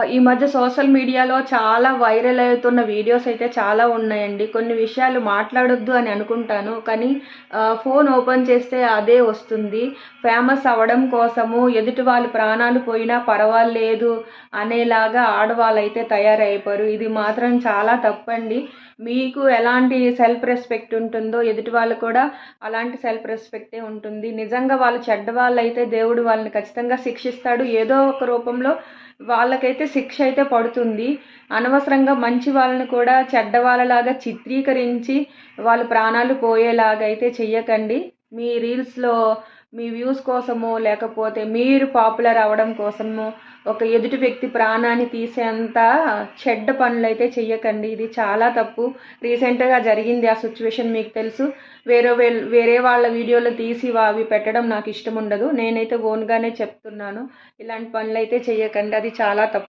ఈ మధ్య సోషల్ మీడియాలో చాలా వైరల్ అవుతున్న వీడియోస్ అయితే చాలా ఉన్నాయండి. కొన్ని విషయాలు మాట్లాడొద్దు అని అనుకుంటాను. కానీ ఫోన్ ఓపెన్ చేస్తే అదే వస్తుంది. ఫేమస్ అవ్వడం కోసము ఎదుటి వాళ్ళు ప్రాణాలు పోయినా పర్వాలేదు అనేలాగా ఆడవాళ్ళైతే తయారైపోయారు. ఇది మాత్రం చాలా తప్పండి. మీకు ఎలాంటి సెల్ఫ్ రెస్పెక్ట్ ఉంటుందో ఎదుటి వాళ్ళు కూడా అలాంటి సెల్ఫ్ రెస్పెక్టే ఉంటుంది. నిజంగా వాళ్ళు చెడ్డవాళ్ళైతే దేవుడు వాళ్ళని ఖచ్చితంగా శిక్షిస్తాడు. ఏదో ఒక రూపంలో వాళ్ళకైతే శిక్ష అయితే పడుతుంది. అనవసరంగా మంచి వాళ్ళని కూడా చెడ్డ వాళ్ళలాగా చిత్రీకరించి వాళ్ళు ప్రాణాలు పోయేలాగా అయితే చెయ్యకండి. మీ రీల్స్‌లో మీ వ్యూస్ కోసమో, లేకపోతే మీరు పాపులర్ అవ్వడం కోసమో ఒక ఎదుటి వ్యక్తి ప్రాణాన్ని తీసేంత చెడ్డ పనులైతే చెయ్యకండి. ఇది చాలా తప్పు. రీసెంట్‌గా జరిగింది ఆ సిట్యుయేషన్ మీకు తెలుసు. వేరే వాళ్ళ వీడియోలు తీసి అవి పెట్టడం నాకు ఇష్టం ఉండదు. నేనైతే ఓన్‌గానే చెప్తున్నాను. ఇలాంటి పనులైతే చెయ్యకండి. అది చాలా తప్పు.